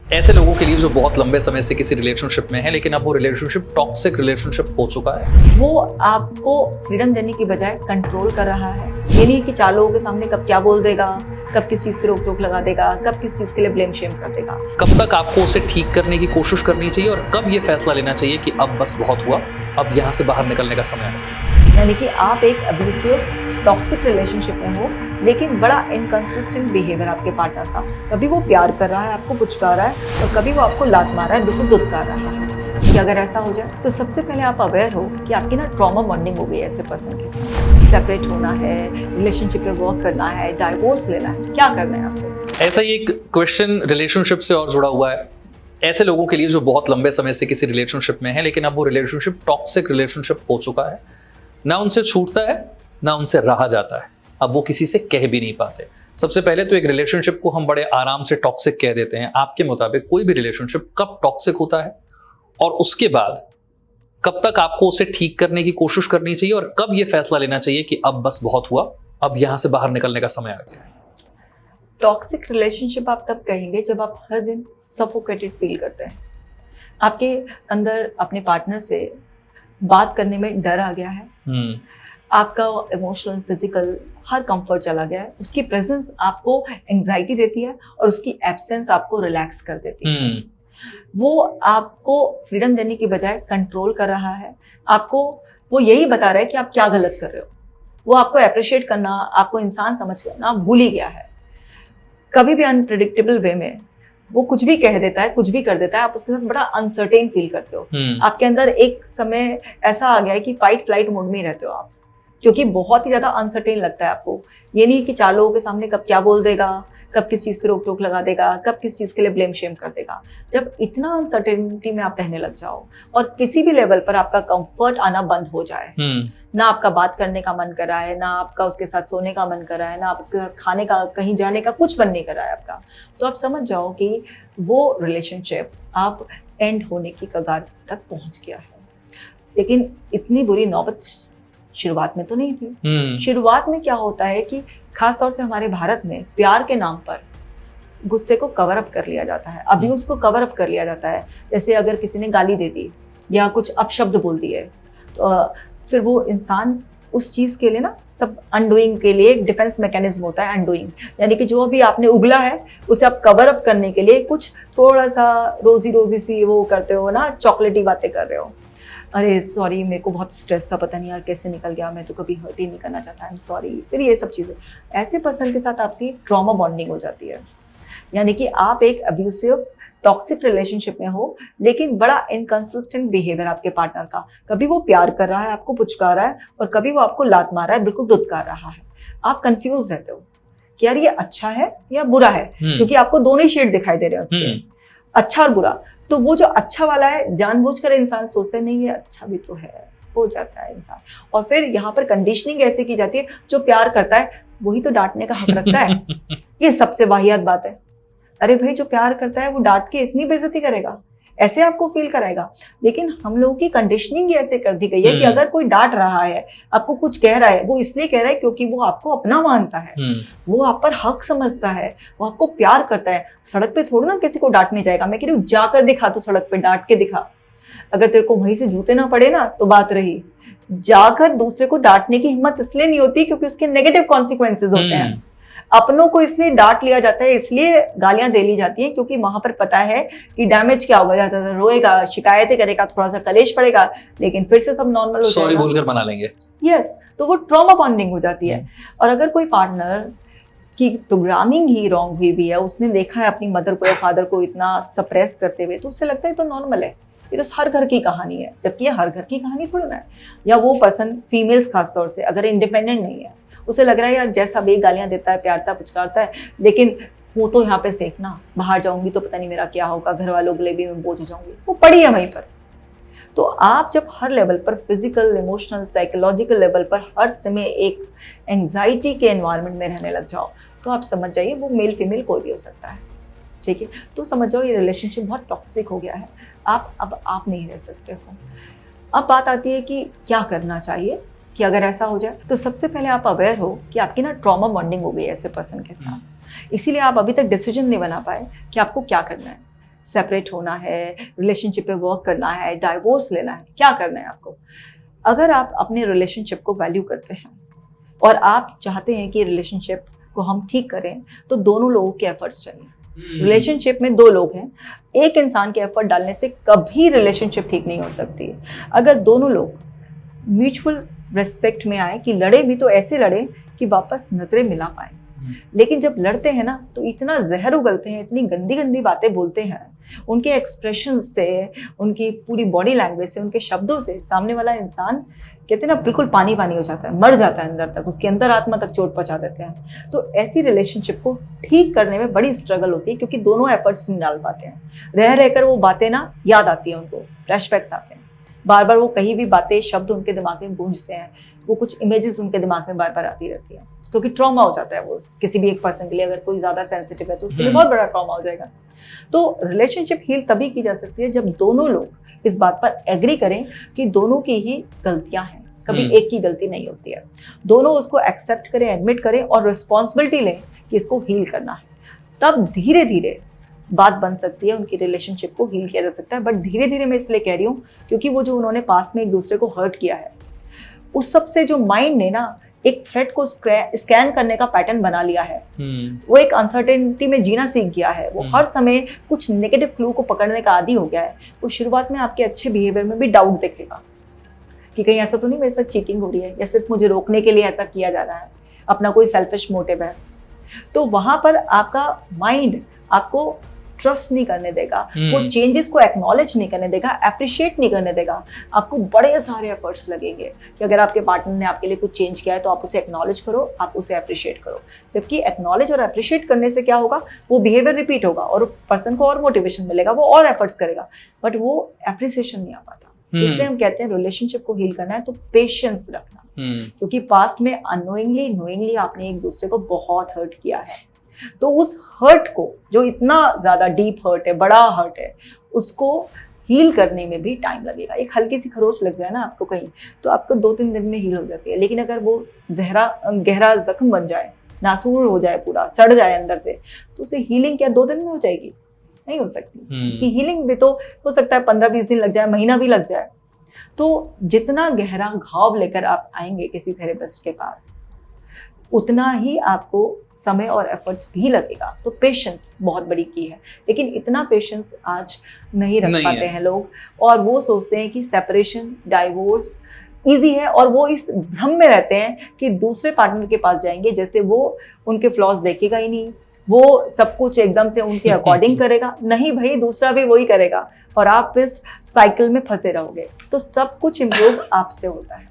ऐसे लोगों के लिए जो बहुत लंबे समय से किसी रिलेशनशिप में है, लेकिन अब वो रिलेशनशिप टॉक्सिक रिलेशनशिप हो चुका है। वो आपको फ्रीडम देने की बजाय कंट्रोल कर रहा है। ये नहीं कि चार लोगों के सामने कब क्या बोल देगा, कब किस चीज पे रोक टोक लगा देगा, कब किस चीज के लिए ब्लेम शेम कर देगा। कब तक आपको उसे ठीक करने की कोशिश करनी चाहिए और कब ये फैसला लेना चाहिए कि अब बस बहुत हुआ, अब यहाँ से बाहर निकलने का समय आ गया। यानी कि आप एक अब्यूसिव टॉक्सिक रिलेशनशिप में हो, लेकिन बड़ा इनकंसिस्टेंट बिहेवियर आपके पार्टनर का। कभी वो प्यार कर रहा है, आपको पुचकार रहा है, और कभी वो आपको लात मार रहा है, बिल्कुल दुत्कार रहा है। कि अगर ऐसा हो जाए तो सबसे पहले आप अवेयर हो कि आपकी ना ट्रॉमा बॉन्डिंग हो गई है ऐसे पर्सन के साथ। सेपरेट होना है, रिलेशनशिप में वर्क करना है, डाइवोर्स लेना है, क्या करना है आपको। ऐसा ही एक क्वेश्चन रिलेशनशिप से और जुड़ा हुआ है। ऐसे लोगों के लिए जो बहुत लंबे समय से किसी रिलेशनशिप में है, लेकिन अब वो रिलेशनशिप टॉक्सिक रिलेशनशिप हो चुका है। ना उनसे छूटता है, ना उनसे रहा जाता है। अब वो किसी से कह भी नहीं पाते। सबसे पहले तो एक रिलेशनशिप को हम बड़े आराम से टॉक्सिक कह देते हैं। आपके मुताबिक कोई भी रिलेशनशिप कब टॉक्सिक होता है, और उसके बाद कब तक आपको उसे ठीक करने की कोशिश करनी चाहिए और कब ये फैसला लेना चाहिए कि अब बस बहुत हुआ, अब यहां से बाहर निकलने का समय आ गया है। टॉक्सिक रिलेशनशिप आप तब कहेंगे जब आप हर दिन सफोकेटेड फील करते हैं। आपके अंदर अपने पार्टनर से बात करने में डर आ गया है। आपका इमोशनल फिजिकल हर कंफर्ट चला गया है। उसकी प्रेजेंस आपको एंजाइटी देती है और उसकी एब्सेंस आपको रिलैक्स कर देती है। वो आपको फ्रीडम देने की बजाय कंट्रोल कर रहा है। आपको वो यही बता रहा है कि आप क्या गलत कर रहे हो। वो आपको अप्रिशिएट करना, आपको इंसान समझ करना भूल ही गया है। कभी भी अनप्रेडिक्टेबल वे में वो कुछ भी कह देता है, कुछ भी कर देता है। आप उसके साथ बड़ा अनसर्टेन फील करते हो। आपके अंदर एक समय ऐसा आ गया है कि फाइट फ्लाइट मोड में ही रहते हो आप, क्योंकि बहुत ही ज्यादा अनसर्टेन लगता है आपको। ये नहीं कि चार लोगों के सामने कब क्या बोल देगा, कब किस चीज पे रोक टोक लगा देगा, कब किस चीज के लिए ब्लेम शेम कर देगा। जब इतना अनसर्टेनिटी में आप रहने लग जाओ और किसी भी लेवल पर आपका कंफर्ट आना बंद हो जाए, ना आपका बात करने का मन कर रहा है, ना आपका उसके साथ सोने का मन कर रहा है, ना आप उसके साथ खाने का, कहीं जाने का कुछ मन नहीं कर रहा है आपका, तो आप समझ जाओ कि वो रिलेशनशिप आप एंड होने की कगार तक पहुंच गया है। लेकिन इतनी बुरी नौबत शुरुआत में तो नहीं थी। शुरुआत में क्या होता है कि खासतौर से हमारे भारत में प्यार के नाम पर गुस्से को कवर अप कर लिया जाता है, अब्यूज को कवर अप कर लिया जाता है। जैसे अगर किसी ने गाली दे दी या कुछ अपशब्द बोल दिए, तो फिर वो इंसान उस चीज के लिए ना, सब अनडूइंग के लिए एक डिफेंस मैकेनिज्म होता है, अनडूइंग। यानी कि जो भी आपने उगला है उसे आप कवर अप करने के लिए कुछ थोड़ा सा रोजी रोजी सी वो करते हो ना, चॉकलेटी बातें कर रहे हो। अरे सॉरी, मेरे को बहुत स्ट्रेस था, पता नहीं यार कैसे निकल गया, मैं तो कभी हर्ट ही नहीं करना चाहता, आई एम सॉरी। फिर ये सब चीज़ें, ऐसे पर्सन के साथ आपकी ट्रॉमा बॉन्डिंग हो जाती है। यानी कि आप एक अब्यूसिव टॉक्सिक रिलेशनशिप में हो, लेकिन बड़ा इनकंसिस्टेंट बिहेवियर आपके पार्टनर का। कभी वो प्यार कर रहा है, आपको पुचकार रहा है, और कभी वो आपको लात मार रहा है, बिल्कुल दुत्कार रहा है। आप कंफ्यूज रहते हो कि यार ये अच्छा है या बुरा है, क्योंकि आपको दोनों ही शेड दिखाई दे रहे हैं उसके, अच्छा और बुरा। तो वो जो अच्छा वाला है, जानबूझकर इंसान सोचते हैं नहीं ये अच्छा भी तो है, हो जाता है इंसान। और फिर यहाँ पर कंडीशनिंग ऐसे की जाती है, जो प्यार करता है वही तो डांटने का हक रखता है। ये सबसे वाहियात बात है। अरे भाई, जो प्यार करता है वो डांट के इतनी बेइज्जती करेगा, ऐसे आपको फील कराएगा। लेकिन हम लोगों की कंडीशनिंग ऐसे कर दी गई है कि अगर कोई डांट रहा है, आपको कुछ कह रहा है, वो इसलिए कह रहा है क्योंकि वो आपको अपना मानता है, वो आप पर हक समझता है, वो आपको प्यार करता है। सड़क पे थोड़ा ना किसी को डांटने जाएगा। मैं कह रही हूँ जाकर दिखा, तो सड़क पे डांट के दिखा। अगर तेरे को वहीं से जूते ना पड़े ना तो बात रही। जाकर दूसरे को डांटने की हिम्मत इसलिए नहीं होती क्योंकि उसके नेगेटिव कॉन्सिक्वेंसेज होते हैं। अपनों को इसलिए डांट लिया जाता है, इसलिए गालियां दे ली जाती हैं, क्योंकि वहां पर पता है कि डैमेज क्या होगा। जाता है रोएगा, शिकायतें करेगा, थोड़ा सा कलेश पड़ेगा, लेकिन फिर से सब नॉर्मल हो जाएगा, सॉरी बोलकर मना लेंगे। यस, तो वो ट्रॉमा बॉन्डिंग हो जाती है। और अगर कोई पार्टनर की प्रोग्रामिंग ही रॉन्ग हुई भी है, उसने देखा है अपनी मदर को या फादर को इतना सप्रेस करते हुए, तो उससे लगता है तो नॉर्मल है, ये तो हर घर की कहानी है, जबकि ये हर घर की कहानी थोड़ी ना है। या वो पर्सन, फीमेल्स खासतौर से, अगर इंडिपेंडेंट नहीं है, उसे लग रहा है यार जैसा भी गालियां देता है, प्यारता पुचकारता है, लेकिन वो तो यहाँ पे सेफ ना, बाहर जाऊंगी तो पता नहीं मेरा क्या होगा, घर वालों के लिए भी मैं बोझ हो जाऊंगी, वो पड़ी है वहीं पर। तो आप जब हर लेवल पर, फिजिकल, इमोशनल, साइकोलॉजिकल लेवल पर हर समय एक एंजाइटी के एनवायरनमेंट में रहने लग जाओ, तो आप समझ जाइए वो मेल फीमेल कोई भी हो सकता है। ठीक है, तो समझ जाओ ये रिलेशनशिप बहुत टॉक्सिक हो गया है। आप नहीं रह सकते हो। अब बात आती है कि क्या करना चाहिए कि अगर ऐसा हो जाए। तो सबसे पहले आप अवेयर हो कि आपकी ना ट्रॉमा बॉन्डिंग हो गई है ऐसे पर्सन के साथ, इसीलिए आप अभी तक डिसीजन नहीं बना पाए कि आपको क्या करना है। सेपरेट होना है, रिलेशनशिप पे वर्क करना है, डाइवोर्स लेना है, क्या करना है आपको? अगर आप अपने रिलेशनशिप को वैल्यू करते हैं और आप चाहते हैं कि रिलेशनशिप को हम ठीक करें, तो दोनों लोगों के एफर्ट्स चाहिए। रिलेशनशिप में दो लोग हैं, एक इंसान के एफर्ट डालने से कभी रिलेशनशिप ठीक नहीं हो सकती है। अगर दोनों लोग म्यूचुअल रेस्पेक्ट में आए कि लड़े भी तो ऐसे लड़े कि वापस नजरें मिला पाए, लेकिन जब लड़ते हैं ना तो इतना जहर उगलते हैं, इतनी गंदी गंदी बातें बोलते हैं, उनके एक्सप्रेशन से, उनकी पूरी बॉडी लैंग्वेज से, उनके शब्दों से सामने वाला इंसान कहते हैं ना बिल्कुल पानी पानी हो जाता है, मर जाता है अंदर तक, उसके अंदर आत्मा तक चोट पहुंचा देते हैं। तो ऐसी रिलेशनशिप को ठीक करने में बड़ी स्ट्रगल होती है, क्योंकि दोनों एफर्ट्स नहीं डाल पाते हैं। रह रहकर वो बातें ना याद आती है, उनको फ्लैशबैक्स आते हैं, बार बार वो कहीं भी बातें, शब्द उनके दिमाग में गूंजते हैं, वो कुछ इमेजेस उनके दिमाग में बार बार आती रहती है, क्योंकि ट्रॉमा हो जाता है वो किसी भी एक पर्सन के लिए। अगर कोई ज्यादा सेंसिटिव है तो उसके लिए बहुत बड़ा ट्रॉमा हो जाएगा। तो रिलेशनशिप हील तभी की जा सकती है जब दोनों लोग इस बात पर एग्री करें कि दोनों की ही गलतियां हैं, कभी एक की गलती नहीं होती है। दोनों उसको एक्सेप्ट करें, एडमिट करें और रिस्पॉन्सिबिलिटी लें कि इसको हील करना है। तब धीरे धीरे बात बन सकती है, उनकी रिलेशनशिप को हील किया जा सकता है। बट धीरे धीरे मैं इसलिए कह रही हूँ क्योंकि वो जो उन्होंने पास्ट में एक दूसरे को हर्ट किया है, उस सब से जो माइंड ने ना एक थ्रेट को स्कैन करने का पैटर्न बना लिया है, वो एक अनसर्टेनिटी में जीना सीख गया है, वो हर समय कुछ नेगेटिव क्लू को पकड़ने का आदी हो गया है। वो शुरुआत में आपके अच्छे बिहेवियर में भी डाउट देखेगा कि कहीं ऐसा तो नहीं मेरे साथ चीटिंग हो रही है, या सिर्फ मुझे रोकने के लिए ऐसा किया जा रहा है, अपना कोई सेल्फिश मोटिव है। तो वहां पर आपका माइंड आपको ट्रस्ट नहीं करने देगा, वो चेंजेस को एक्नॉलेज नहीं करने देगा, अप्रिशिएट नहीं करने देगा। आपको बड़े सारे एफर्ट्स लगेंगे कि अगर आपके पार्टनर ने आपके लिए कुछ चेंज किया है तो आप उसे एक्नॉलेज करो, आप उसे अप्रिशिएट करो। जबकि एक्नॉलेज और अप्रिशिएट करने से क्या होगा, वो बिहेवियर रिपीट होगा और पर्सन को और मोटिवेशन मिलेगा, वो और एफर्ट्स करेगा, बट वो अप्रिसिएशन नहीं आ पाता। इसलिए हम कहते हैं रिलेशनशिप को हील करना है तो पेशेंस रखना, क्योंकि पास्ट में अननोइंगली नोइंगली आपने एक दूसरे को बहुत हर्ट किया है। तो उस हर्ट को, जो इतना ज्यादा डीप हर्ट है, बड़ा हर्ट है, उसको हील करने में भी टाइम लगेगा। एक हल्की सी खरोच लग जाए ना आपको कहीं, तो आपको 2-3 दिन में हील हो जाती है। लेकिन अगर वो गहरा जख्म बन जाए, नासूर हो जाए, पूरा सड़ जाए अंदर से, तो उसे हीलिंग क्या 2 दिन में हो जाएगी? नहीं हो सकती। इसकी हीलिंग भी तो हो सकता है 15-20 दिन लग जाए, महीना भी लग जाए। तो जितना गहरा घाव लेकर आप आएंगे किसी थेरेपिस्ट के पास, उतना ही आपको समय और एफर्ट्स भी लगेगा। तो पेशेंस बहुत बड़ी की है, लेकिन इतना पेशेंस आज नहीं रख पाते हैं लोग, और वो सोचते हैं कि सेपरेशन, डाइवोर्स इजी है, और वो इस भ्रम में रहते हैं कि दूसरे पार्टनर के पास जाएंगे, जैसे वो उनके फ्लॉज देखेगा ही नहीं, वो सब कुछ एकदम से उनके अकॉर्डिंग करेगा। नहीं भाई, दूसरा भी वही करेगा और आप इस साइकिल में फंसे रहोगे। तो सब कुछ इम्प्रूव आपसे होता है।